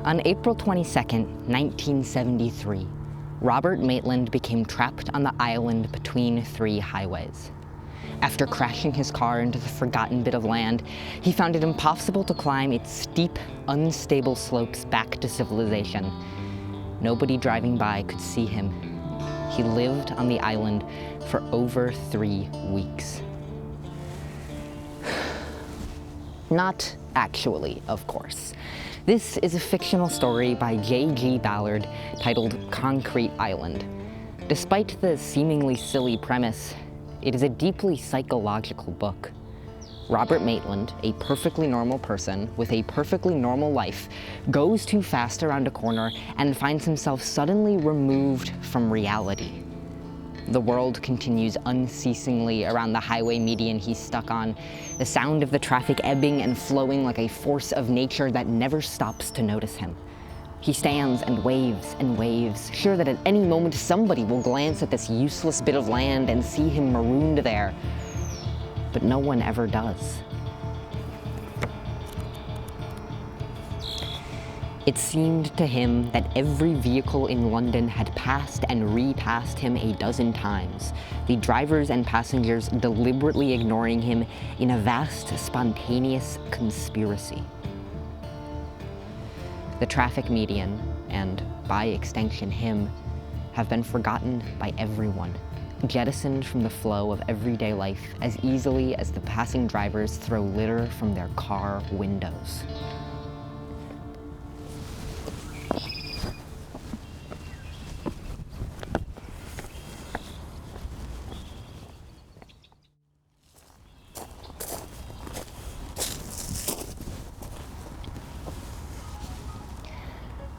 On April 22, 1973, Robert Maitland became trapped on the island between three highways. After crashing his car into the forgotten bit of land, he found it impossible to climb its steep, unstable slopes back to civilization. Nobody driving by could see him. He lived on the island for over 3 weeks. Not actually, of course. This is a fictional story by J.G. Ballard titled Concrete Island. Despite the seemingly silly premise, it is a deeply psychological book. Robert Maitland, a perfectly normal person with a perfectly normal life, goes too fast around a corner and finds himself suddenly removed from reality. The world continues unceasingly around the highway median he's stuck on, the sound of the traffic ebbing and flowing like a force of nature that never stops to notice him. He stands and waves, sure that at any moment somebody will glance at this useless bit of land and see him marooned there. But no one ever does. It seemed to him that every vehicle in London had passed and repassed him a dozen times, the drivers and passengers deliberately ignoring him in a vast, spontaneous conspiracy. The traffic median, and by extension him, have been forgotten by everyone, jettisoned from the flow of everyday life as easily as the passing drivers throw litter from their car windows.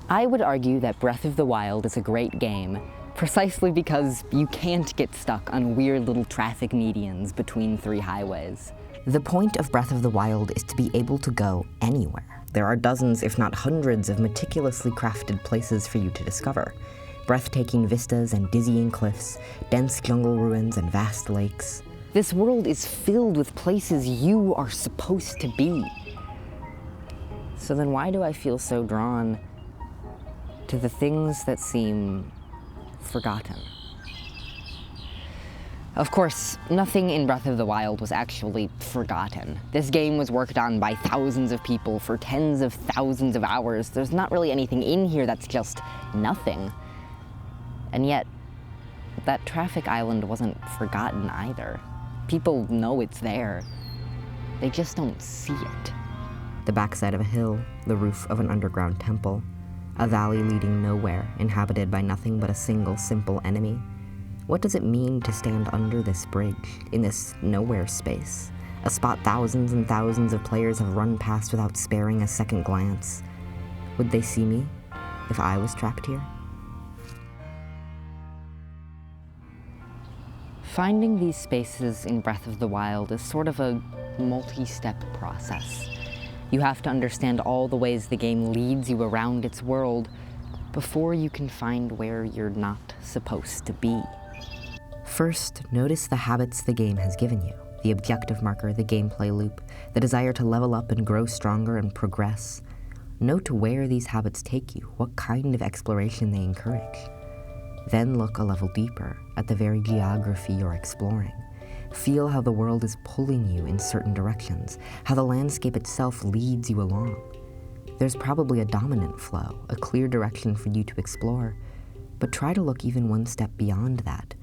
I would argue that Breath of the Wild is a great game, precisely because you can't get stuck on weird little traffic medians between three highways. The point of Breath of the Wild is to be able to go anywhere. There are dozens, if not hundreds, of meticulously crafted places for you to discover. Breathtaking vistas and dizzying cliffs, dense jungle ruins and vast lakes. This world is filled with places you are supposed to be. So then why do I feel so drawn to the things that seem forgotten? Of course, nothing in Breath of the Wild was actually forgotten. This game was worked on by thousands of people for tens of thousands of hours. There's not really anything in here that's just nothing. And yet, that traffic island wasn't forgotten either. People know it's there. They just don't see it. The backside of a hill, the roof of an underground temple, a valley leading nowhere, inhabited by nothing but a single simple enemy. What does it mean to stand under this bridge, in this nowhere space? A spot thousands and thousands of players have run past without sparing a second glance. Would they see me if I was trapped here? Finding these spaces in Breath of the Wild is sort of a multi-step process. You have to understand all the ways the game leads you around its world before you can find where you're not supposed to be. First, notice the habits the game has given you, the objective marker, the gameplay loop, the desire to level up and grow stronger and progress. Note where these habits take you, what kind of exploration they encourage. Then look a level deeper at the very geography you're exploring. Feel how the world is pulling you in certain directions, how the landscape itself leads you along. There's probably a dominant flow, a clear direction for you to explore, but try to look even one step beyond that,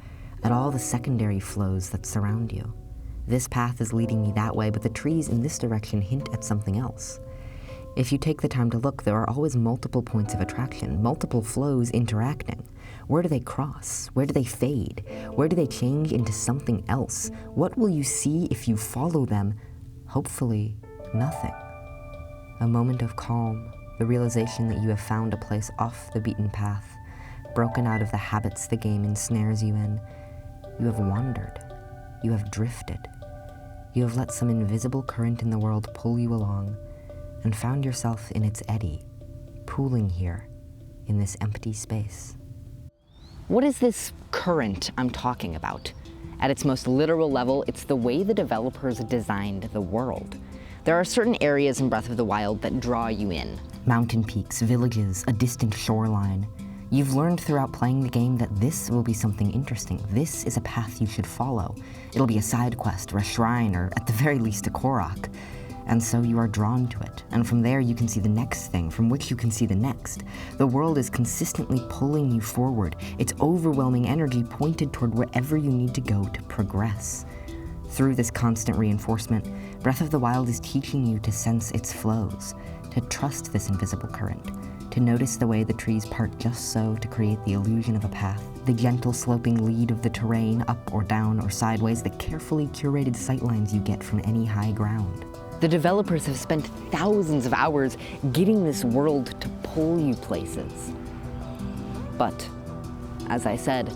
at all the secondary flows that surround you. This path is leading me that way, but the trees in this direction hint at something else. If you take the time to look, there are always multiple points of attraction, multiple flows interacting. Where do they cross? Where do they fade? Where do they change into something else? What will you see if you follow them? Hopefully, nothing. A moment of calm, the realization that you have found a place off the beaten path, broken out of the habits the game ensnares you in. You have wandered. You have drifted. You have let some invisible current in the world pull you along, and found yourself in its eddy, pooling here in this empty space. What is this current I'm talking about? At its most literal level, it's the way the developers designed the world. There are certain areas in Breath of the Wild that draw you in. Mountain peaks, villages, a distant shoreline. You've learned throughout playing the game that this will be something interesting. This is a path you should follow. It'll be a side quest, or a shrine, or at the very least a Korok. And so you are drawn to it, and from there you can see the next thing, from which you can see the next. The world is consistently pulling you forward, its overwhelming energy pointed toward wherever you need to go to progress. Through this constant reinforcement, Breath of the Wild is teaching you to sense its flows, to trust this invisible current, to notice the way the trees part just so to create the illusion of a path, the gentle sloping lead of the terrain up or down or sideways, the carefully curated sightlines you get from any high ground. The developers have spent thousands of hours getting this world to pull you places. But, as I said,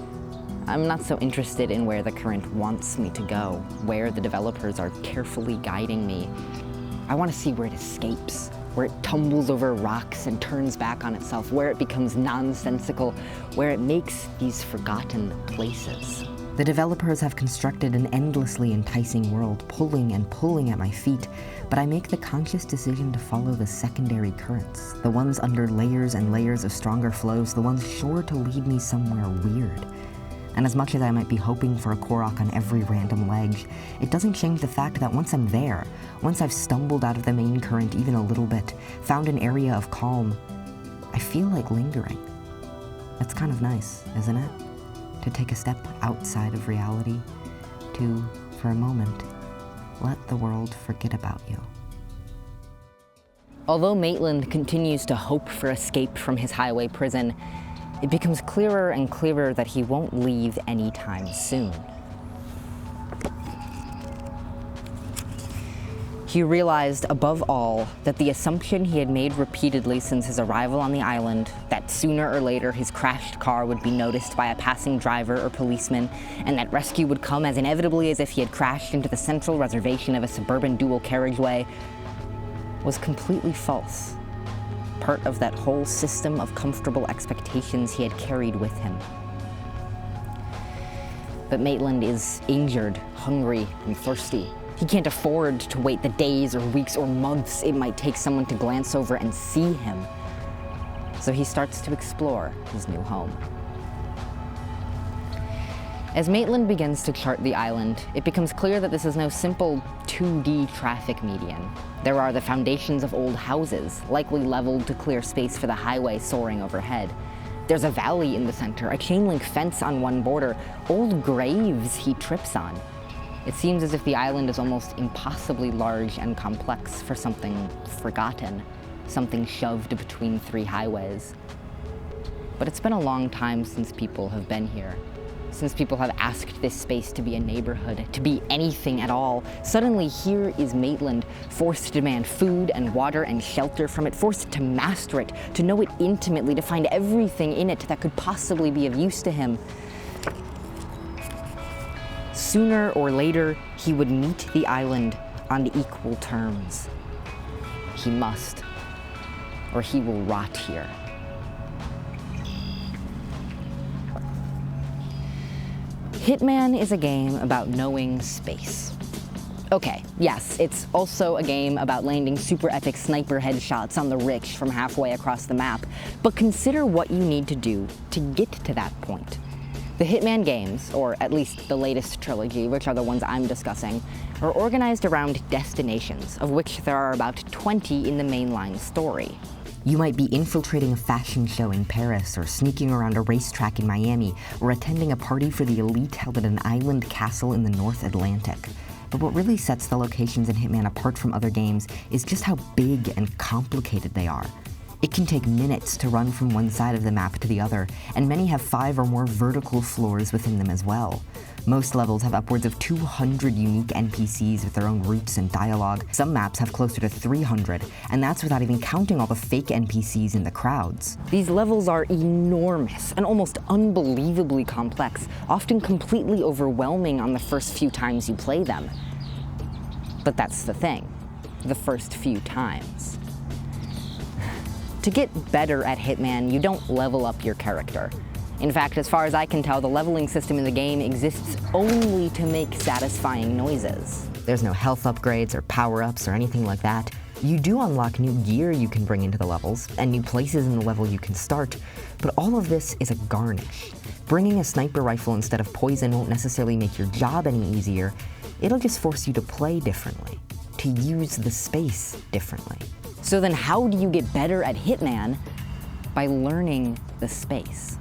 I'm not so interested in where the current wants me to go, where the developers are carefully guiding me. I want to see where it escapes, where it tumbles over rocks and turns back on itself, where it becomes nonsensical, where it makes these forgotten places. The developers have constructed an endlessly enticing world, pulling and pulling at my feet, but I make the conscious decision to follow the secondary currents, the ones under layers and layers of stronger flows, the ones sure to lead me somewhere weird. And as much as I might be hoping for a Korok on every random ledge, it doesn't change the fact that once I'm there, once I've stumbled out of the main current even a little bit, found an area of calm, I feel like lingering. That's kind of nice, isn't it? To take a step outside of reality, to, for a moment, let the world forget about you. Although Maitland continues to hope for escape from his highway prison, it becomes clearer and clearer that he won't leave anytime soon. He realized, above all, that the assumption he had made repeatedly since his arrival on the island, that sooner or later his crashed car would be noticed by a passing driver or policeman, and that rescue would come as inevitably as if he had crashed into the central reservation of a suburban dual carriageway, was completely false. Part of that whole system of comfortable expectations he had carried with him. But Maitland is injured, hungry, and thirsty. He can't afford to wait the days or weeks or months it might take someone to glance over and see him. So he starts to explore his new home. As Maitland begins to chart the island, it becomes clear that this is no simple 2D traffic median. There are the foundations of old houses, likely leveled to clear space for the highway soaring overhead. There's a valley in the center, a chain link fence on one border, old graves he trips on. It seems as if the island is almost impossibly large and complex for something forgotten, something shoved between three highways. But it's been a long time since people have been here, since people have asked this space to be a neighborhood, to be anything at all. Suddenly here is Maitland, forced to demand food and water and shelter from it, forced to master it, to know it intimately, to find everything in it that could possibly be of use to him. Sooner or later, he would meet the island on equal terms. He must, or he will rot here. Hitman is a game about knowing space. Okay, yes, it's also a game about landing super epic sniper headshots on the rich from halfway across the map, but consider what you need to do to get to that point. The Hitman games, or at least the latest trilogy, which are the ones I'm discussing, are organized around destinations, of which there are about 20 in the mainline story. You might be infiltrating a fashion show in Paris, or sneaking around a racetrack in Miami, or attending a party for the elite held at an island castle in the North Atlantic. But what really sets the locations in Hitman apart from other games is just how big and complicated they are. It can take minutes to run from one side of the map to the other, and many have 5 or more vertical floors within them as well. Most levels have upwards of 200 unique NPCs with their own routes and dialogue. Some maps have closer to 300, and that's without even counting all the fake NPCs in the crowds. These levels are enormous and almost unbelievably complex, often completely overwhelming on the first few times you play them. But that's the thing, the first few times. To get better at Hitman, you don't level up your character. In fact, as far as I can tell, the leveling system in the game exists only to make satisfying noises. There's no health upgrades or power-ups or anything like that. You do unlock new gear you can bring into the levels, and new places in the level you can start, but all of this is a garnish. Bringing a sniper rifle instead of poison won't necessarily make your job any easier. It'll just force you to play differently, to use the space differently. So then how do you get better at Hitman? By learning the space.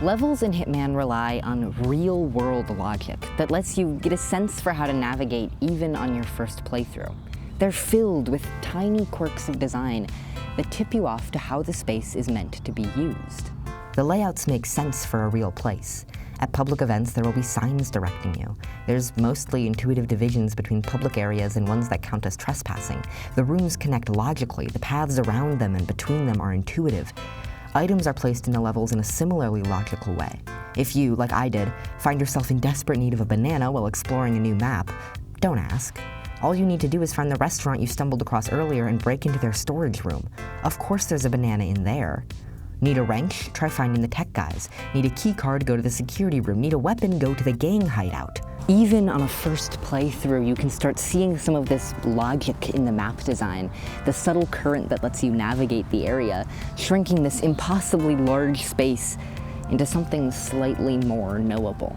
Levels in Hitman rely on real-world logic that lets you get a sense for how to navigate even on your first playthrough. They're filled with tiny quirks of design that tip you off to how the space is meant to be used. The layouts make sense for a real place. At public events, there will be signs directing you. There's mostly intuitive divisions between public areas and ones that count as trespassing. The rooms connect logically, the paths around them and between them are intuitive. Items are placed in the levels in a similarly logical way. If you, like I did, find yourself in desperate need of a banana while exploring a new map, don't ask. All you need to do is find the restaurant you stumbled across earlier and break into their storage room. Of course there's a banana in there. Need a wrench? Try finding the tech guys. Need a key card? Go to the security room. Need a weapon? Go to the gang hideout. Even on a first playthrough, you can start seeing some of this logic in the map design, the subtle current that lets you navigate the area, shrinking this impossibly large space into something slightly more knowable.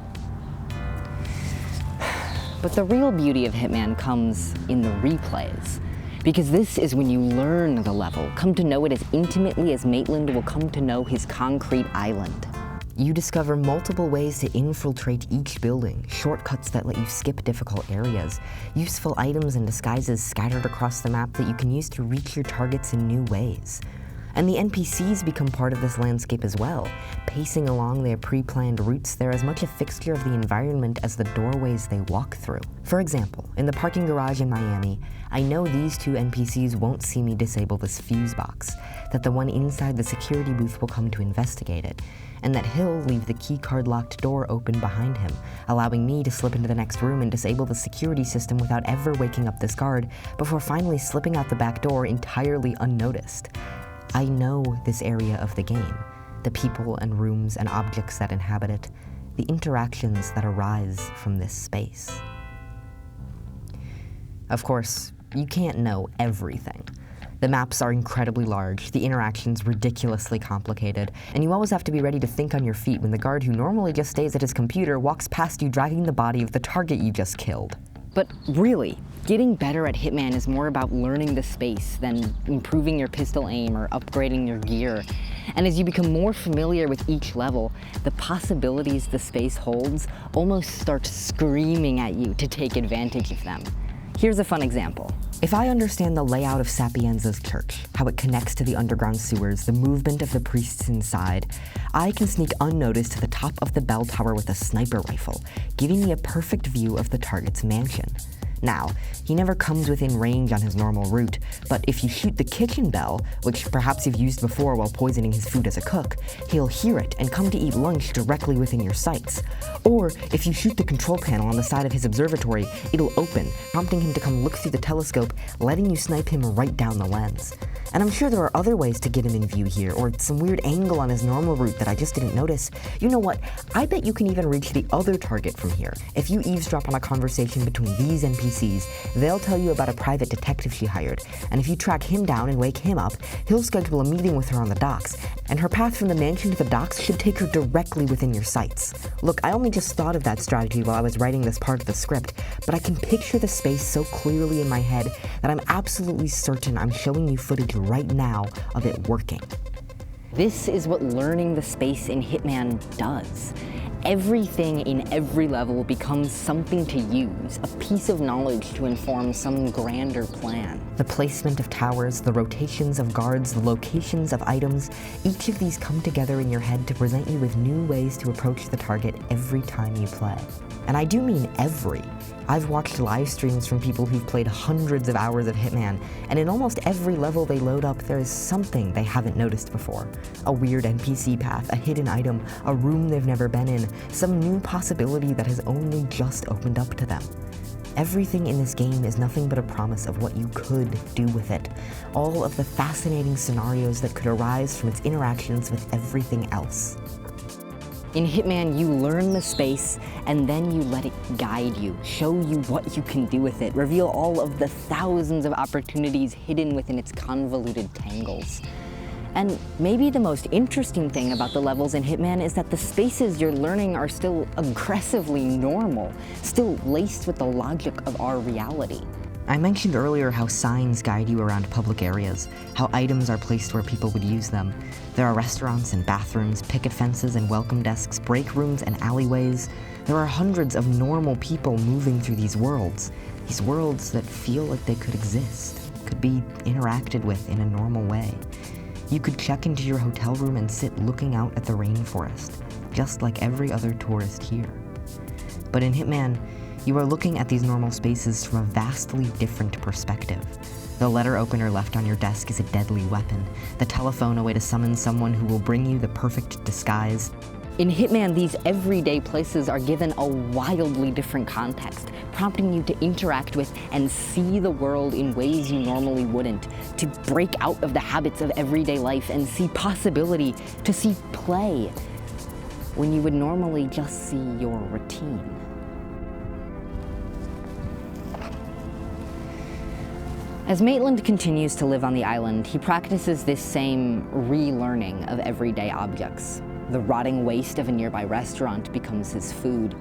But the real beauty of Hitman comes in the replays. Because this is when you learn the level, come to know it as intimately as Maitland will come to know his concrete island. You discover multiple ways to infiltrate each building, shortcuts that let you skip difficult areas, useful items and disguises scattered across the map that you can use to reach your targets in new ways. And the NPCs become part of this landscape as well. Pacing along their pre-planned routes, they're as much a fixture of the environment as the doorways they walk through. For example, in the parking garage in Miami, I know these two NPCs won't see me disable this fuse box, that the one inside the security booth will come to investigate it, and that he'll leave the keycard locked door open behind him, allowing me to slip into the next room and disable the security system without ever waking up this guard, before finally slipping out the back door entirely unnoticed. I know this area of the game, the people and rooms and objects that inhabit it, the interactions that arise from this space. Of course, you can't know everything. The maps are incredibly large, the interactions ridiculously complicated, and you always have to be ready to think on your feet when the guard who normally just stays at his computer walks past you dragging the body of the target you just killed. But really, getting better at Hitman is more about learning the space than improving your pistol aim or upgrading your gear. And as you become more familiar with each level, the possibilities the space holds almost start screaming at you to take advantage of them. Here's a fun example. If I understand the layout of Sapienza's church, how it connects to the underground sewers, the movement of the priests inside, I can sneak unnoticed to the top of the bell tower with a sniper rifle, giving me a perfect view of the target's mansion. Now, he never comes within range on his normal route, but if you shoot the kitchen bell, which perhaps you've used before while poisoning his food as a cook, he'll hear it and come to eat lunch directly within your sights. Or, if you shoot the control panel on the side of his observatory, it'll open, prompting him to come look through the telescope, letting you snipe him right down the lens. And I'm sure there are other ways to get him in view here, or some weird angle on his normal route that I just didn't notice. You know what? I bet you can even reach the other target from here. If you eavesdrop on a conversation between these NPCs, they'll tell you about a private detective she hired, and if you track him down and wake him up, he'll schedule a meeting with her on the docks, and her path from the mansion to the docks should take her directly within your sights. Look, I only just thought of that strategy while I was writing this part of the script, but I can picture the space so clearly in my head that I'm absolutely certain I'm showing you footage right now of it working. This is what learning the space in Hitman does. Everything in every level becomes something to use, a piece of knowledge to inform some grander plan. The placement of towers, the rotations of guards, the locations of items, each of these come together in your head to present you with new ways to approach the target every time you play. And I do mean every. I've watched live streams from people who've played hundreds of hours of Hitman, and in almost every level they load up, there is something they haven't noticed before. A weird NPC path, a hidden item, a room they've never been in, some new possibility that has only just opened up to them. Everything in this game is nothing but a promise of what you could do with it. All of the fascinating scenarios that could arise from its interactions with everything else. In Hitman, you learn the space, and then you let it guide you, show you what you can do with it, reveal all of the thousands of opportunities hidden within its convoluted tangles. And maybe the most interesting thing about the levels in Hitman is that the spaces you're learning are still aggressively normal, still laced with the logic of our reality. I mentioned earlier how signs guide you around public areas, how items are placed where people would use them. There are restaurants and bathrooms, picket fences and welcome desks, break rooms and alleyways. There are hundreds of normal people moving through these worlds that feel like they could exist, could be interacted with in a normal way. You could check into your hotel room and sit looking out at the rainforest, just like every other tourist here. But in Hitman, you are looking at these normal spaces from a vastly different perspective. The letter opener left on your desk is a deadly weapon, the telephone a way to summon someone who will bring you the perfect disguise. In Hitman, these everyday places are given a wildly different context, prompting you to interact with and see the world in ways you normally wouldn't, to break out of the habits of everyday life and see possibility, to see play, when you would normally just see your routine. As Maitland continues to live on the island, he practices this same relearning of everyday objects. The rotting waste of a nearby restaurant becomes his food.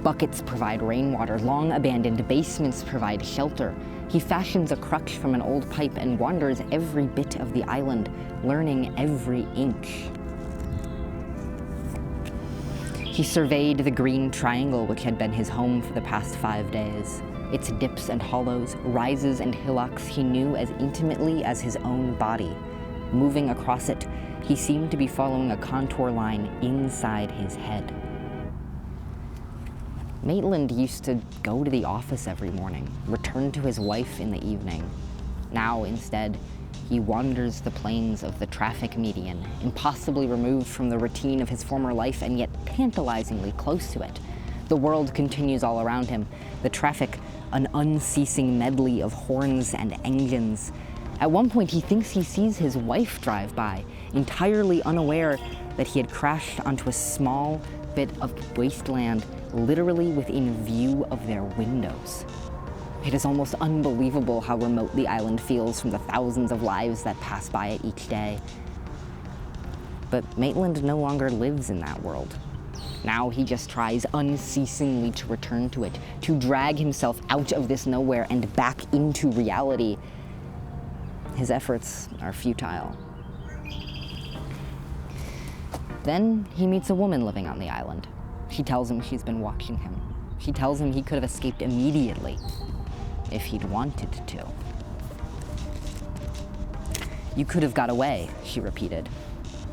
Buckets provide rainwater, long-abandoned basements provide shelter. He fashions a crutch from an old pipe and wanders every bit of the island, learning every inch. He surveyed the green triangle which had been his home for the past 5 days. Its dips and hollows, rises and hillocks he knew as intimately as his own body. Moving across it, he seemed to be following a contour line inside his head. Maitland used to go to the office every morning, return to his wife in the evening. Now, instead, he wanders the plains of the traffic median, impossibly removed from the routine of his former life and yet tantalizingly close to it. The world continues all around him, the traffic an unceasing medley of horns and engines. At one point, he thinks he sees his wife drive by, entirely unaware that he had crashed onto a small bit of wasteland literally within view of their windows. It is almost unbelievable how remote the island feels from the thousands of lives that pass by it each day. But Maitland no longer lives in that world. Now he just tries unceasingly to return to it, to drag himself out of this nowhere and back into reality. His efforts are futile. Then he meets a woman living on the island. She tells him she's been watching him. She tells him he could have escaped immediately if he'd wanted to. "You could have got away," she repeated.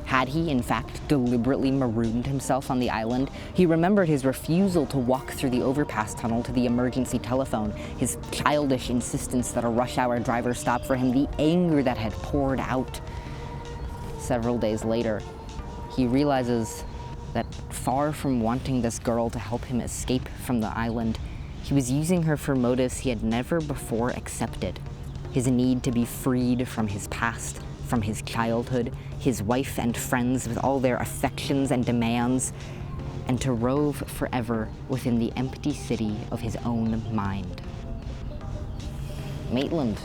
Had he, in fact, deliberately marooned himself on the island? He remembered his refusal to walk through the overpass tunnel to the emergency telephone, his childish insistence that a rush-hour driver stop for him, the anger that had poured out. Several days later, he realizes that far from wanting this girl to help him escape from the island, he was using her for motives he had never before accepted. His need to be freed from his past, from his childhood, his wife and friends with all their affections and demands, and to rove forever within the empty city of his own mind. Maitland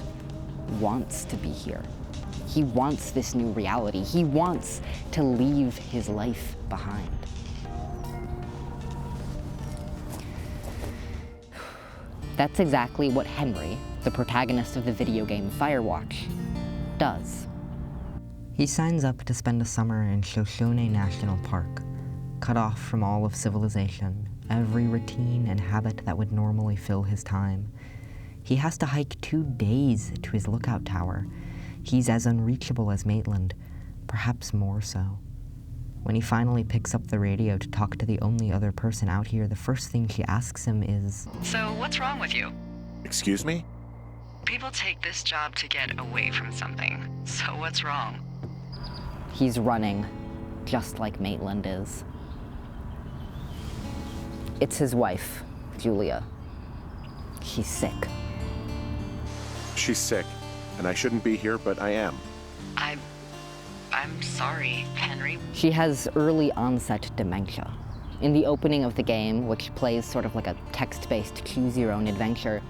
wants to be here. He wants this new reality. He wants to leave his life behind. That's exactly what Henry, the protagonist of the video game Firewatch, does. He signs up to spend a summer in Shoshone National Park, cut off from all of civilization, every routine and habit that would normally fill his time. He has to hike 2 days to his lookout tower. He's as unreachable as Maitland, perhaps more so. When he finally picks up the radio to talk to the only other person out here, the first thing she asks him is, "So what's wrong with you?" Excuse me? "People take this job to get away from something. So what's wrong?" He's running, just like Maitland is. It's his wife, Julia. She's sick. She's sick, and I shouldn't be here, but I am. I I'm sorry, Henry. She has early onset dementia. In the opening of the game, which plays sort of like a text-based choose-your-own-adventure,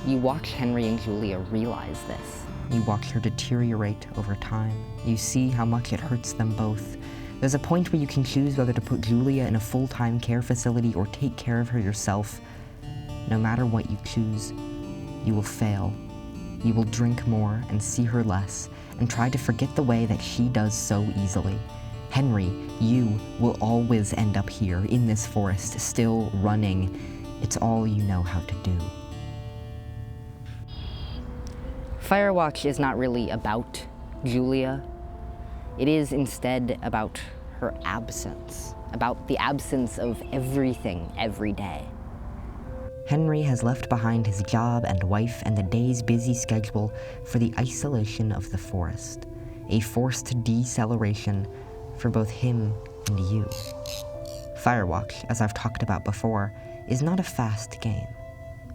you watch Henry and Julia realize this. You watch her deteriorate over time. You see how much it hurts them both. There's a point where you can choose whether to put Julia in a full-time care facility or take care of her yourself. No matter what you choose, you will fail. You will drink more and see her less, and try to forget the way that she does so easily. Henry, you will always end up here, in this forest, still running. It's all you know how to do. Firewatch is not really about Julia. It is instead about her absence, about the absence of everything every day. Henry has left behind his job and wife and the day's busy schedule for the isolation of the forest, a forced deceleration for both him and you. Firewatch, as I've talked about before, is not a fast game.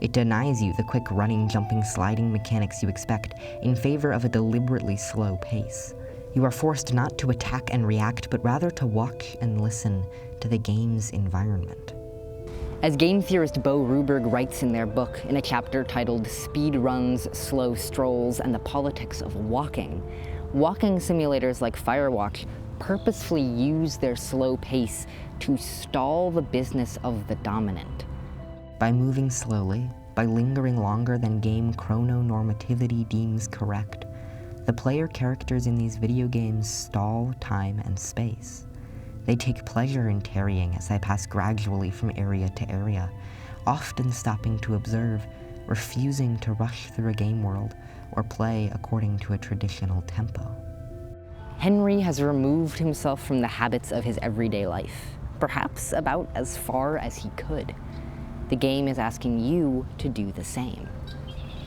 It denies you the quick running, jumping, sliding mechanics you expect in favor of a deliberately slow pace. You are forced not to attack and react, but rather to watch and listen to the game's environment. As game theorist Bo Ruberg writes in their book in a chapter titled Speed Runs, Slow Strolls, and the Politics of Walking, walking simulators like Firewatch purposefully use their slow pace to stall the business of the dominant. By moving slowly, by lingering longer than game chrononormativity deems correct, the player characters in these video games stall time and space. They take pleasure in tarrying as I pass gradually from area to area, often stopping to observe, refusing to rush through a game world or play according to a traditional tempo. Henry has removed himself from the habits of his everyday life, perhaps about as far as he could. The game is asking you to do the same.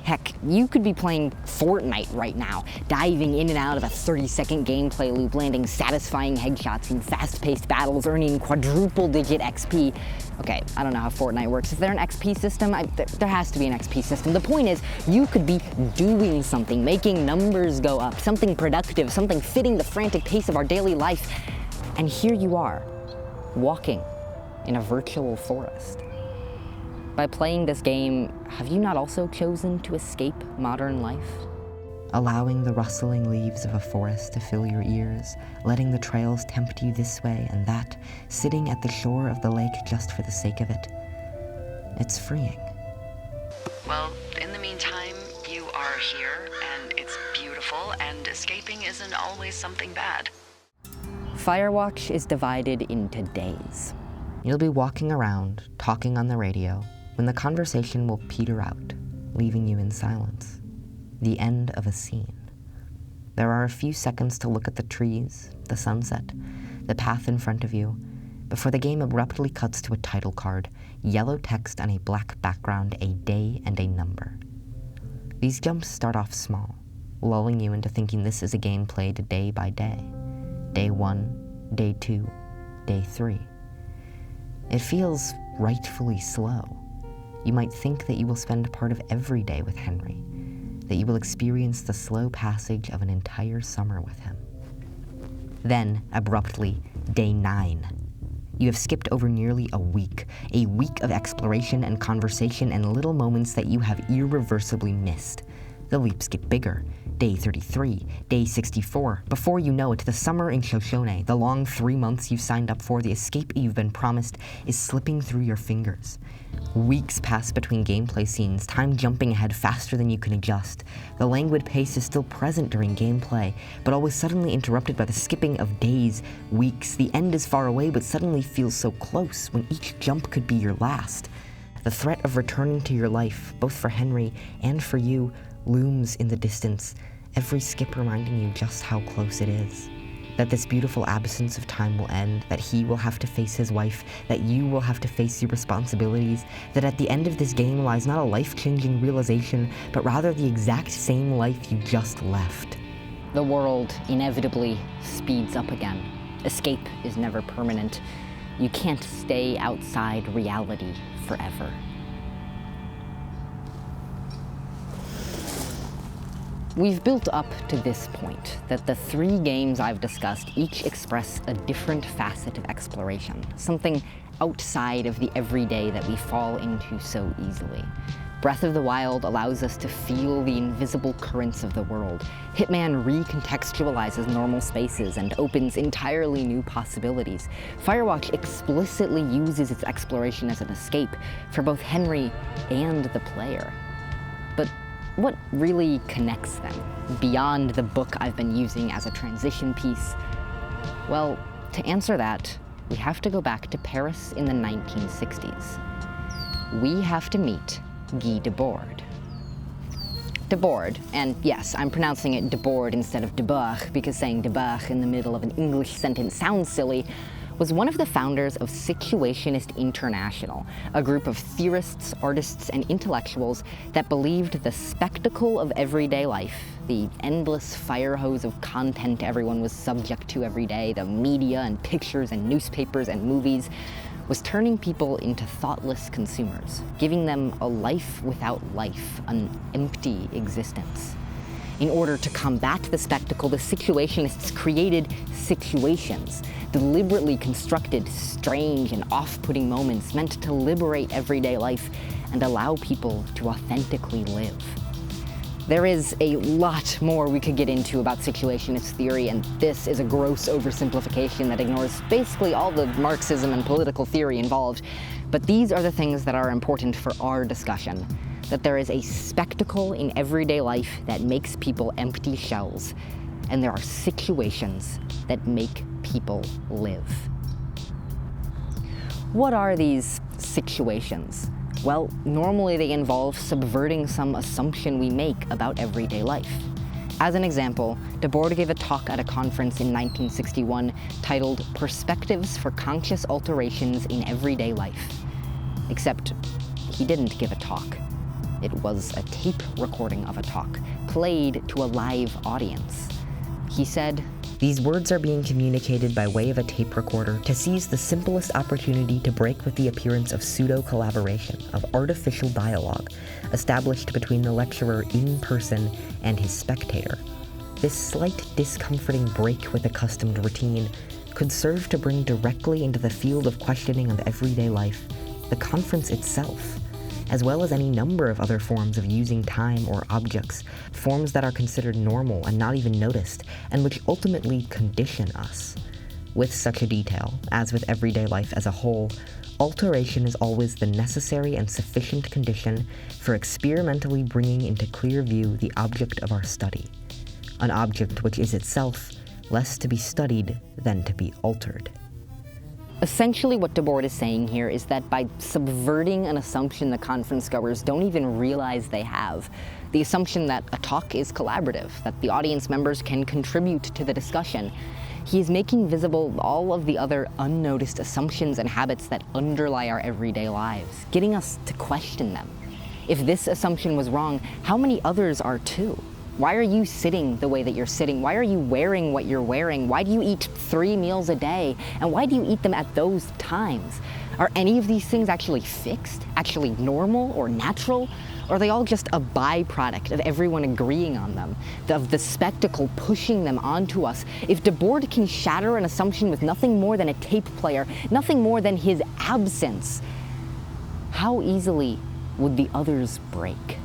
Heck, you could be playing Fortnite right now, diving in and out of a 30-second gameplay loop, landing satisfying headshots in fast-paced battles, earning quadruple-digit XP. Okay, I don't know how Fortnite works. Is there an XP system? There has to be an XP system. The point is, you could be doing something, making numbers go up, something productive, something fitting the frantic pace of our daily life. And here you are, walking in a virtual forest. By playing this game, have you not also chosen to escape modern life? Allowing the rustling leaves of a forest to fill your ears, letting the trails tempt you this way and that, sitting at the shore of the lake just for the sake of it. It's freeing. Well, in the meantime, you are here, and it's beautiful, and escaping isn't always something bad. Firewatch is divided into days. You'll be walking around, talking on the radio, when the conversation will peter out, leaving you in silence. The end of a scene. There are a few seconds to look at the trees, the sunset, the path in front of you, before the game abruptly cuts to a title card, yellow text on a black background, a day and a number. These jumps start off small, lulling you into thinking this is a game played day by day. Day 1, day 2, day 3. It feels rightfully slow. You might think that you will spend part of every day with Henry, that you will experience the slow passage of an entire summer with him. Then, abruptly, day 9. You have skipped over nearly a week of exploration and conversation and little moments that you have irreversibly missed. The leaps get bigger. Day 33, day 64. Before you know it, the summer in Shoshone, the long 3 months you've signed up for, the escape you've been promised, is slipping through your fingers. Weeks pass between gameplay scenes, time jumping ahead faster than you can adjust. The languid pace is still present during gameplay, but always suddenly interrupted by the skipping of days, weeks. The end is far away, but suddenly feels so close when each jump could be your last. The threat of returning to your life, both for Henry and for you, looms in the distance, every skip reminding you just how close it is. That this beautiful absence of time will end, that he will have to face his wife, that you will have to face your responsibilities, that at the end of this game lies not a life-changing realization, but rather the exact same life you just left. The world inevitably speeds up again. Escape is never permanent. You can't stay outside reality forever. We've built up to this point that the 3 games I've discussed each express a different facet of exploration, something outside of the everyday that we fall into so easily. Breath of the Wild allows us to feel the invisible currents of the world. Hitman recontextualizes normal spaces and opens entirely new possibilities. Firewatch explicitly uses its exploration as an escape for both Henry and the player. But what really connects them, beyond the book I've been using as a transition piece? Well, to answer that, we have to go back to Paris in the 1960s. We have to meet Guy Debord. Debord, and yes, I'm pronouncing it Debord instead of Debord because saying Debord in the middle of an English sentence sounds silly, was one of the founders of Situationist International, a group of theorists, artists, and intellectuals that believed the spectacle of everyday life, the endless fire hose of content everyone was subject to every day, the media and pictures and newspapers and movies, was turning people into thoughtless consumers, giving them a life without life, an empty existence. In order to combat the spectacle, the Situationists created situations, deliberately constructed strange and off-putting moments meant to liberate everyday life and allow people to authentically live. There is a lot more we could get into about situationist theory, and this is a gross oversimplification that ignores basically all the Marxism and political theory involved. But these are the things that are important for our discussion. That there is a spectacle in everyday life that makes people empty shells, and there are situations that make people live. What are these situations? Well, normally they involve subverting some assumption we make about everyday life. As an example, Debord gave a talk at a conference in 1961 titled Perspectives for Conscious Alterations in Everyday Life. Except he didn't give a talk. It was a tape recording of a talk, played to a live audience. He said, "These words are being communicated by way of a tape recorder to seize the simplest opportunity to break with the appearance of pseudo-collaboration, of artificial dialogue, established between the lecturer in person and his spectator. This slight discomforting break with accustomed routine could serve to bring directly into the field of questioning of everyday life the conference itself, as well as any number of other forms of using time or objects, forms that are considered normal and not even noticed, and which ultimately condition us. With such a detail, as with everyday life as a whole, alteration is always the necessary and sufficient condition for experimentally bringing into clear view the object of our study, an object which is itself less to be studied than to be altered." Essentially what Debord is saying here is that by subverting an assumption the conference goers don't even realize they have, the assumption that a talk is collaborative, that the audience members can contribute to the discussion, he is making visible all of the other unnoticed assumptions and habits that underlie our everyday lives, getting us to question them. If this assumption was wrong, how many others are too? Why are you sitting the way that you're sitting? Why are you wearing what you're wearing? Why do you eat 3 meals a day? And why do you eat them at those times? Are any of these things actually fixed, actually normal or natural? Or are they all just a byproduct of everyone agreeing on them, of the spectacle pushing them onto us? If Debord can shatter an assumption with nothing more than a tape player, nothing more than his absence, how easily would the others break?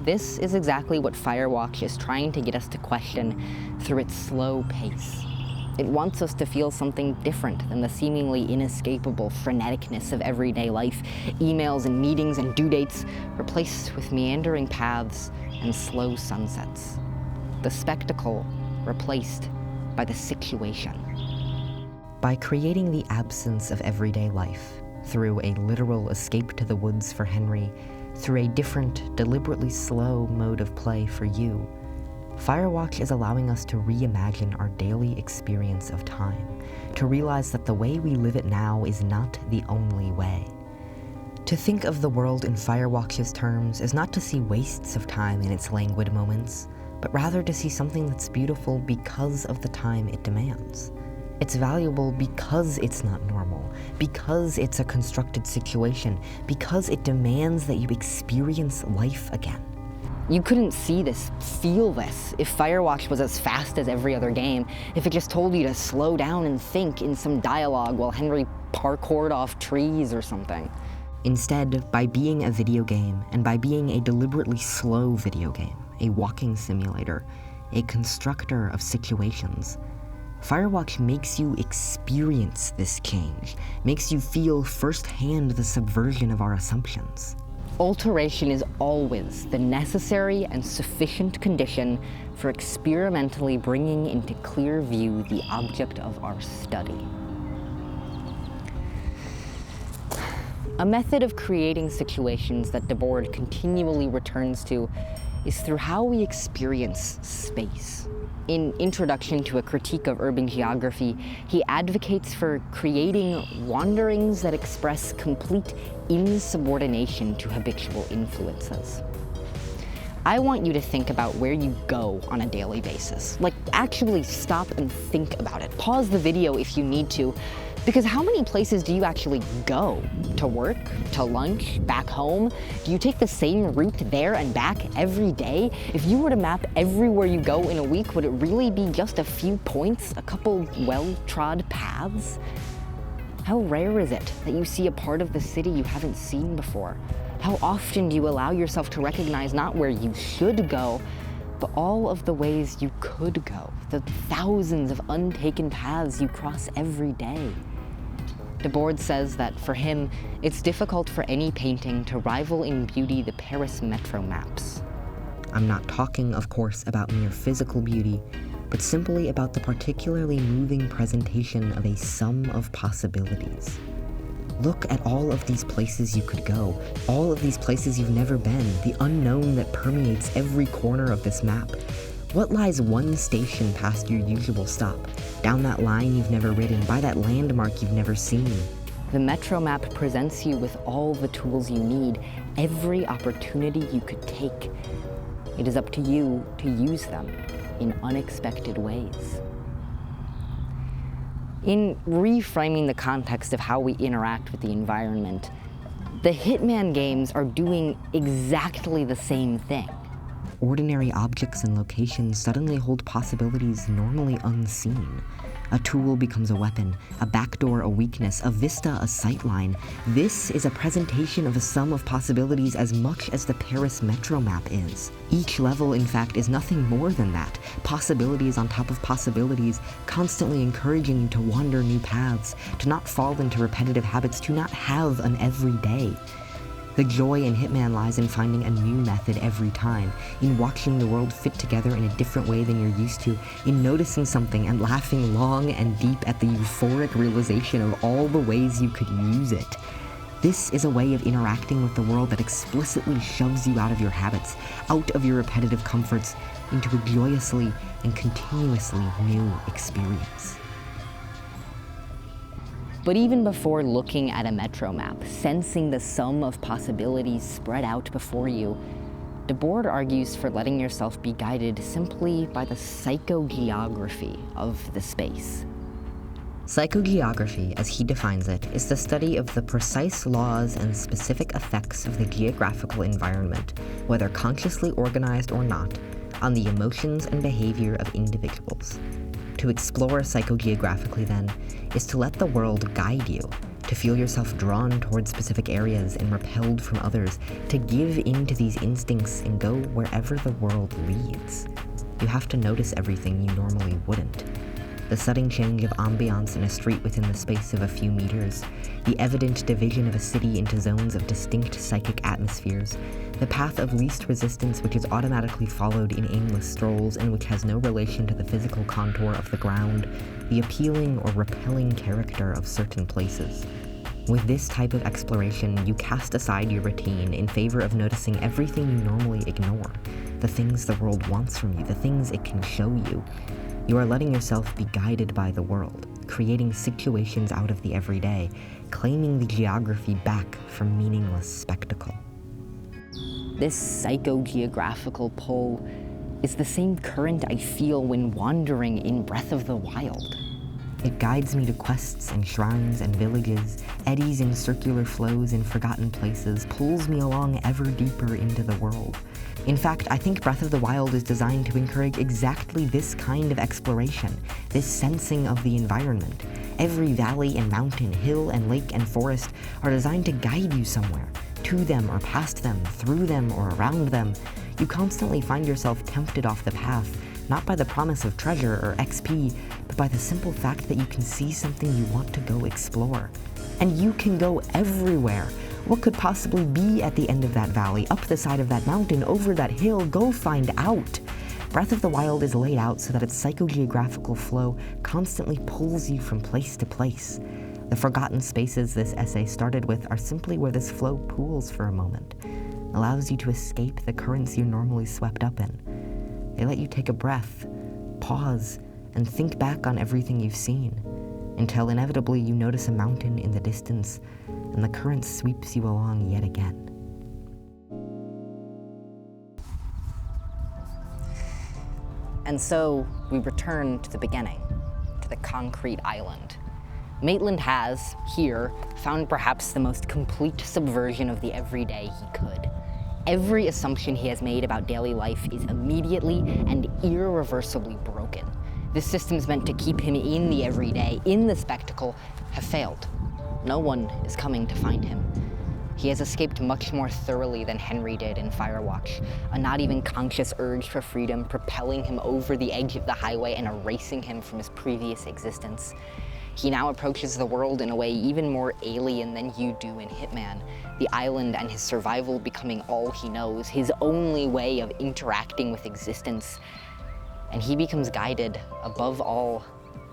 This is exactly what Firewatch is trying to get us to question through its slow pace. It wants us to feel something different than the seemingly inescapable freneticness of everyday life, emails and meetings and due dates, replaced with meandering paths and slow sunsets. The spectacle replaced by the situation. By creating the absence of everyday life, through a literal escape to the woods for Henry, through a different, deliberately slow mode of play for you, Firewatch is allowing us to reimagine our daily experience of time, to realize that the way we live it now is not the only way. To think of the world in Firewatch's terms is not to see wastes of time in its languid moments, but rather to see something that's beautiful because of the time it demands. It's valuable because it's not normal, because it's a constructed situation, because it demands that you experience life again. You couldn't see this, feel this, if Firewatch was as fast as every other game, if it just told you to slow down and think in some dialogue while Henry parkoured off trees or something. Instead, by being a video game, and by being a deliberately slow video game, a walking simulator, a constructor of situations, Firewatch makes you experience this change, makes you feel firsthand the subversion of our assumptions. Alteration is always the necessary and sufficient condition for experimentally bringing into clear view the object of our study. A method of creating situations that Debord continually returns to is through how we experience space. In Introduction to a Critique of Urban Geography, he advocates for creating wanderings that express complete insubordination to habitual influences. I want you to think about where you go on a daily basis. Like, actually stop and think about it. Pause the video if you need to, because how many places do you actually go? To work? To lunch? Back home? Do you take the same route there and back every day? If you were to map everywhere you go in a week, would it really be just a few points, a couple well-trod paths? How rare is it that you see a part of the city you haven't seen before? How often do you allow yourself to recognize not where you should go, but all of the ways you could go, the thousands of untaken paths you cross every day? Debord says that for him, it's difficult for any painting to rival in beauty the Paris metro maps. I'm not talking, of course, about mere physical beauty, but simply about the particularly moving presentation of a sum of possibilities. Look at all of these places you could go, all of these places you've never been, the unknown that permeates every corner of this map. What lies one station past your usual stop, down that line you've never ridden, by that landmark you've never seen? The metro map presents you with all the tools you need, every opportunity you could take. It is up to you to use them in unexpected ways. In reframing the context of how we interact with the environment, the Hitman games are doing exactly the same thing. Ordinary objects and locations suddenly hold possibilities normally unseen. A tool becomes a weapon, a backdoor a weakness, a vista a sightline. This is a presentation of a sum of possibilities as much as the Paris metro map is. Each level, in fact, is nothing more than that. Possibilities on top of possibilities, constantly encouraging you to wander new paths, to not fall into repetitive habits, to not have an everyday. The joy in Hitman lies in finding a new method every time, in watching the world fit together in a different way than you're used to, in noticing something and laughing long and deep at the euphoric realization of all the ways you could use it. This is a way of interacting with the world that explicitly shoves you out of your habits, out of your repetitive comforts, into a joyously and continuously new experience. But even before looking at a metro map, sensing the sum of possibilities spread out before you, Debord argues for letting yourself be guided simply by the psychogeography of the space. Psychogeography, as he defines it, is the study of the precise laws and specific effects of the geographical environment, whether consciously organized or not, on the emotions and behavior of individuals. To explore psychogeographically, then, is to let the world guide you, to feel yourself drawn toward specific areas and repelled from others, to give in to these instincts and go wherever the world leads. You have to notice everything you normally wouldn't. The sudden change of ambiance in a street within the space of a few meters, the evident division of a city into zones of distinct psychic atmospheres, the path of least resistance which is automatically followed in aimless strolls and which has no relation to the physical contour of the ground, the appealing or repelling character of certain places. With this type of exploration, you cast aside your routine in favor of noticing everything you normally ignore, the things the world wants from you, the things it can show you. You are letting yourself be guided by the world, creating situations out of the everyday, claiming the geography back from meaningless spectacle. This psychogeographical pull is the same current I feel when wandering in Breath of the Wild. It guides me to quests and shrines and villages, eddies in circular flows in forgotten places, pulls me along ever deeper into the world. In fact, I think Breath of the Wild is designed to encourage exactly this kind of exploration, this sensing of the environment. Every valley and mountain, hill and lake and forest are designed to guide you somewhere, to them or past them, through them or around them. You constantly find yourself tempted off the path, not by the promise of treasure or XP, but by the simple fact that you can see something you want to go explore. And you can go everywhere. What could possibly be at the end of that valley, up the side of that mountain, over that hill? Go find out. Breath of the Wild is laid out so that its psychogeographical flow constantly pulls you from place to place. The forgotten spaces this essay started with are simply where this flow pools for a moment, allows you to escape the currents you're normally swept up in. They let you take a breath, pause, and think back on everything you've seen, until inevitably you notice a mountain in the distance, and the current sweeps you along yet again. And so we return to the beginning, to the concrete island. Maitland has, here, found perhaps the most complete subversion of the everyday he could. Every assumption he has made about daily life is immediately and irreversibly broken. The systems meant to keep him in the everyday, in the spectacle, have failed. No one is coming to find him. He has escaped much more thoroughly than Henry did in Firewatch, a not even conscious urge for freedom propelling him over the edge of the highway and erasing him from his previous existence. He now approaches the world in a way even more alien than you do in Hitman, the island and his survival becoming all he knows, his only way of interacting with existence. And he becomes guided, above all,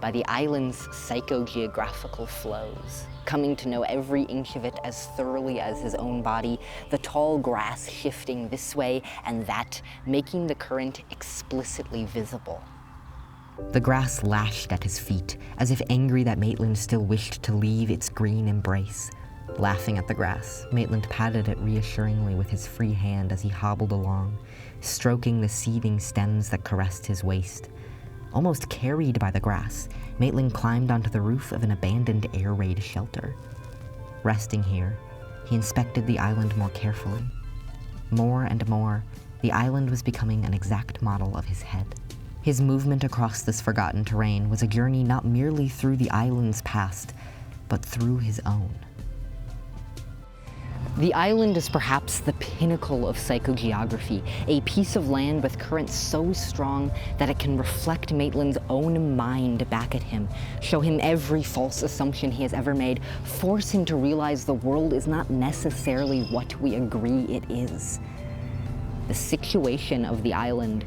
by the island's psychogeographical flows, coming to know every inch of it as thoroughly as his own body, the tall grass shifting this way and that, making the current explicitly visible. The grass lashed at his feet, as if angry that Maitland still wished to leave its green embrace. Laughing at the grass, Maitland patted it reassuringly with his free hand as he hobbled along, stroking the seething stems that caressed his waist. Almost carried by the grass, Maitland climbed onto the roof of an abandoned air raid shelter. Resting here, he inspected the island more carefully. More and more, the island was becoming an exact model of his head. His movement across this forgotten terrain was a journey not merely through the island's past, but through his own. The island is perhaps the pinnacle of psychogeography, a piece of land with currents so strong that it can reflect Maitland's own mind back at him, show him every false assumption he has ever made, force him to realize the world is not necessarily what we agree it is. The situation of the island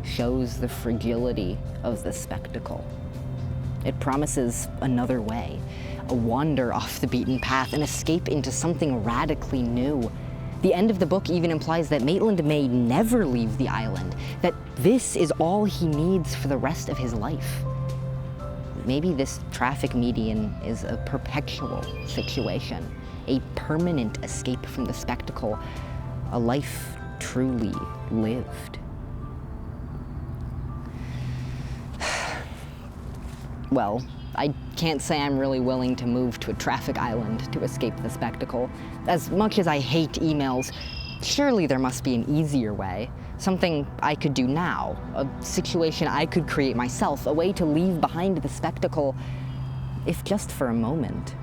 shows the fragility of the spectacle. It promises another way, a wander off the beaten path, an escape into something radically new. The end of the book even implies that Maitland may never leave the island, that this is all he needs for the rest of his life. Maybe this traffic median is a perpetual situation, a permanent escape from the spectacle, a life truly lived. Well, I can't say I'm really willing to move to a traffic island to escape the spectacle. As much as I hate emails, surely there must be an easier way. Something I could do now, a situation I could create myself, a way to leave behind the spectacle, if just for a moment.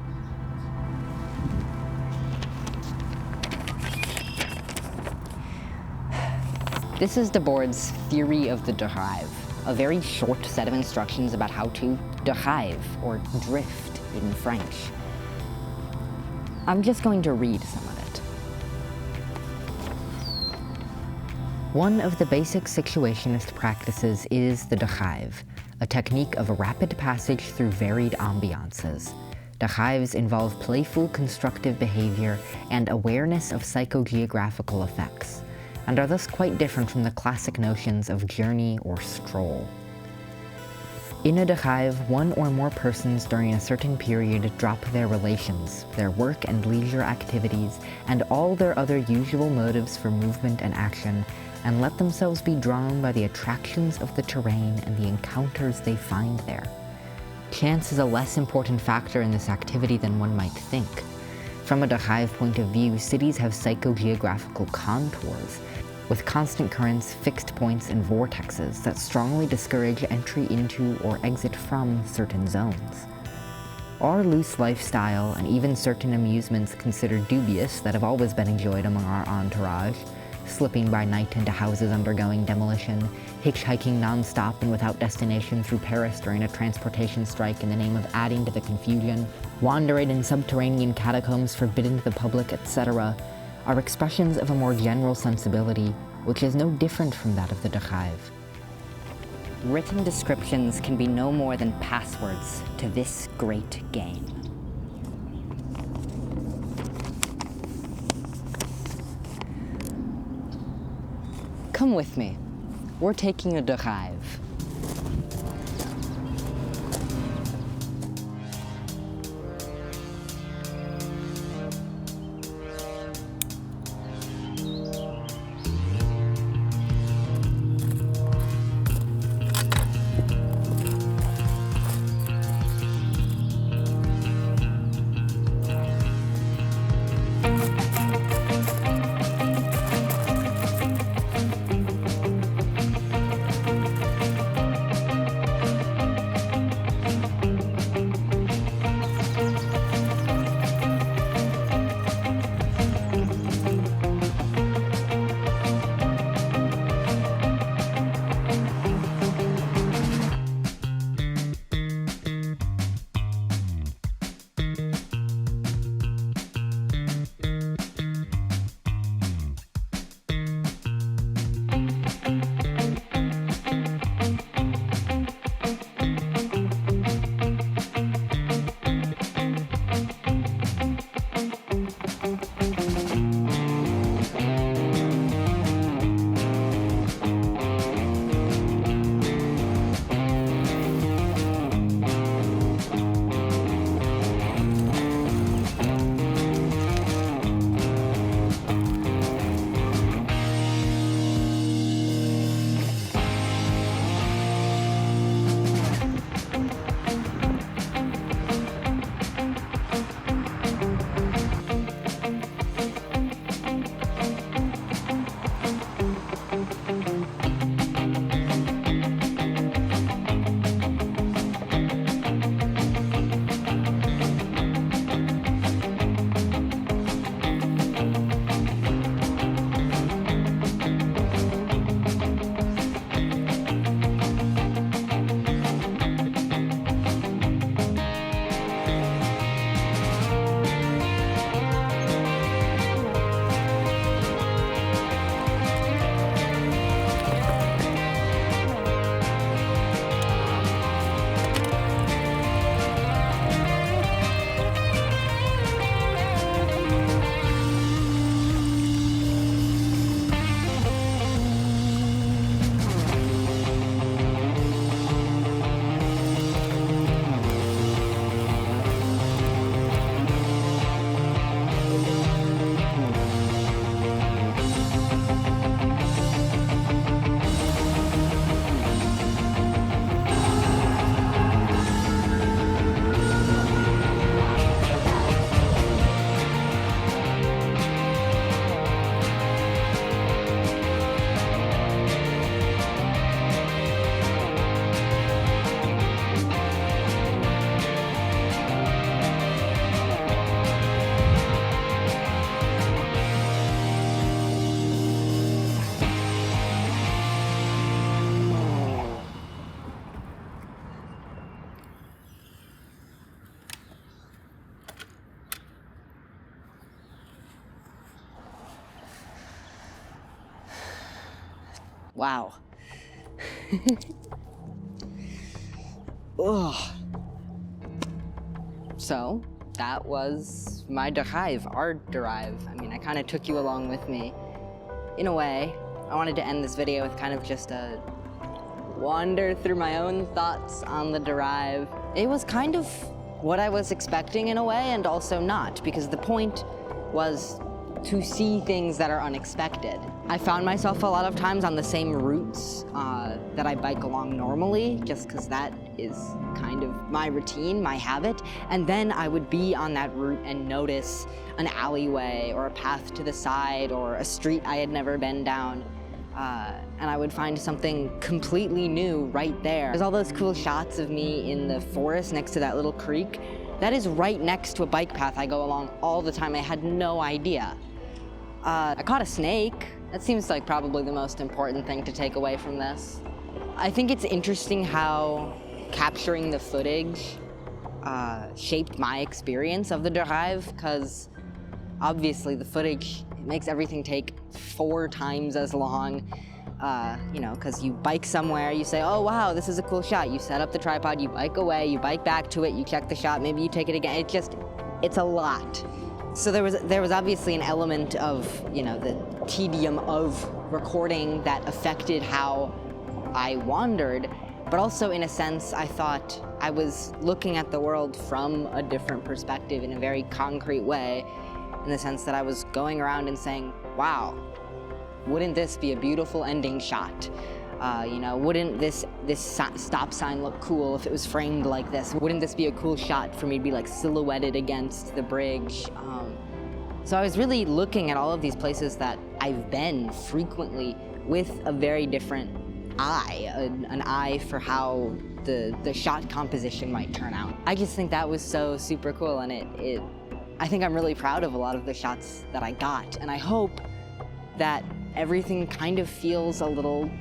This is Debord's theory of the dérive, a very short set of instructions about how to dérive, or drift in French. I'm just going to read some of it. One of the basic situationist practices is the dérive, a technique of rapid passage through varied ambiances. Dérives involve playful, constructive behavior and awareness of psychogeographical effects, and are thus quite different from the classic notions of journey or stroll. In a dérive, one or more persons during a certain period drop their relations, their work and leisure activities, and all their other usual motives for movement and action, and let themselves be drawn by the attractions of the terrain and the encounters they find there. Chance is a less important factor in this activity than one might think. From a dérive point of view, cities have psychogeographical contours, with constant currents, fixed points, and vortexes that strongly discourage entry into or exit from certain zones. Our loose lifestyle, and even certain amusements considered dubious that have always been enjoyed among our entourage, slipping by night into houses undergoing demolition, hitchhiking non-stop and without destination through Paris during a transportation strike in the name of adding to the confusion, wandering in subterranean catacombs forbidden to the public, etc., are expressions of a more general sensibility, which is no different from that of the dérive. Written descriptions can be no more than passwords to this great game. Come with me. We're taking a dérive. Wow. Ugh. So, that was my dérive, our dérive. I mean, I kind of took you along with me. In a way, I wanted to end this video with kind of just a wander through my own thoughts on the dérive. It was kind of what I was expecting in a way, and also not, because the point was to see things that are unexpected. I found myself a lot of times on the same routes that I bike along normally, just because that is kind of my routine, my habit, and then I would be on that route and notice an alleyway or a path to the side or a street I had never been down, and I would find something completely new right there. There's all those cool shots of me in the forest next to that little creek. That is right next to a bike path I go along all the time. I had no idea. I caught a snake. That seems like probably the most important thing to take away from this. I think it's interesting how capturing the footage shaped my experience of the dérive, because obviously the footage makes everything take 4 times as long, you know, because you bike somewhere, you say, oh wow, this is a cool shot, you set up the tripod, you bike away, you bike back to it, you check the shot, maybe you take it again, it's a lot. So there was obviously an element of, you know, the tedium of recording that affected how I wandered, but also in a sense I thought I was looking at the world from a different perspective in a very concrete way, in the sense that I was going around and saying, wow, wouldn't this be a beautiful ending shot? You know, wouldn't this stop sign look cool if it was framed like this? Wouldn't this be a cool shot for me to be like silhouetted against the bridge? So I was really looking at all of these places that I've been frequently with a very different eye, an eye for how the shot composition might turn out. I just think that was so super cool, and I think I'm really proud of a lot of the shots that I got, and I hope that everything kind of feels a little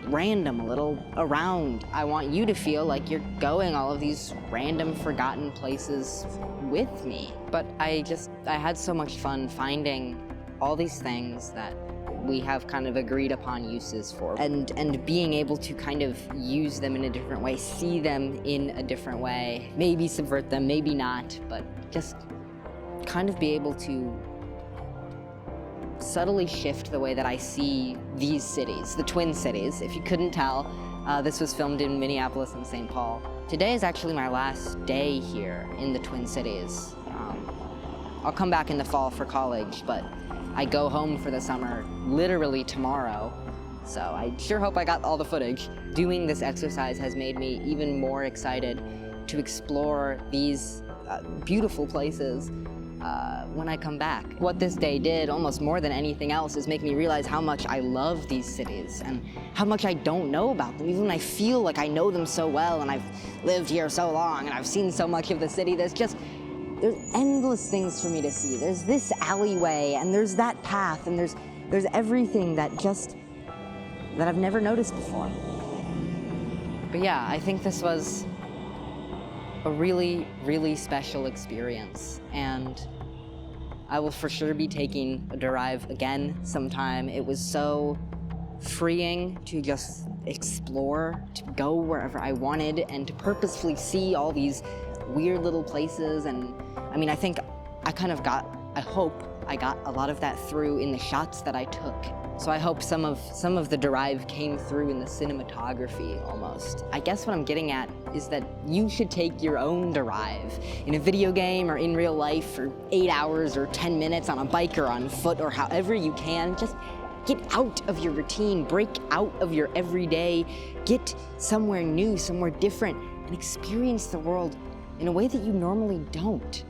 random, a little around. I want you to feel like you're going all of these random, forgotten places with me. But I had so much fun finding all these things that we have kind of agreed upon uses for, and being able to kind of use them in a different way, see them in a different way, maybe subvert them, maybe not, but just kind of be able to subtly shift the way that I see these cities, the Twin Cities. If you couldn't tell, this was filmed in Minneapolis and Saint Paul. Today is actually my last day here in the Twin Cities. I'll come back in the fall for college, but I go home for the summer literally tomorrow, so I sure hope I got all the footage. Doing this exercise has made me even more excited to explore these beautiful places when I come back. What this day did, almost more than anything else, is make me realize how much I love these cities and how much I don't know about them. Even when I feel like I know them so well and I've lived here so long and I've seen so much of the city, there's endless things for me to see. There's this alleyway, and there's that path, and there's everything that I've never noticed before. But yeah, I think this was a really, really special experience, and I will for sure be taking a dérive again sometime. It was so freeing to just explore, to go wherever I wanted, and to purposefully see all these weird little places. And I mean, I hope I got a lot of that through in the shots that I took. So I hope some of the dérive came through in the cinematography almost. I guess what I'm getting at is that you should take your own dérive in a video game or in real life for 8 hours or 10 minutes on a bike or on foot or however you can. Just get out of your routine, break out of your everyday, get somewhere new, somewhere different, and experience the world in a way that you normally don't.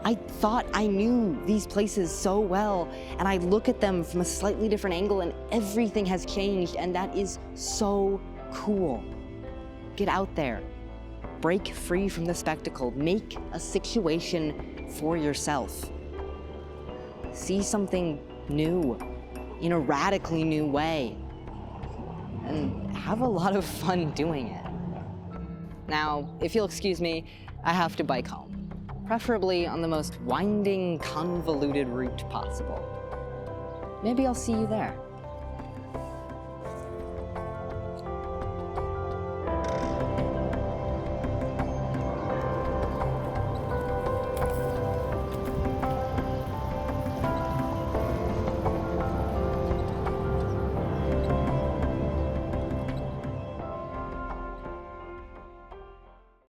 I thought I knew these places so well, and I look at them from a slightly different angle, and everything has changed, and that is so cool. Get out there. Break free from the spectacle. Make a situation for yourself. See something new in a radically new way, and have a lot of fun doing it. Now, if you'll excuse me, I have to bike home. Preferably on the most winding, convoluted route possible. Maybe I'll see you there.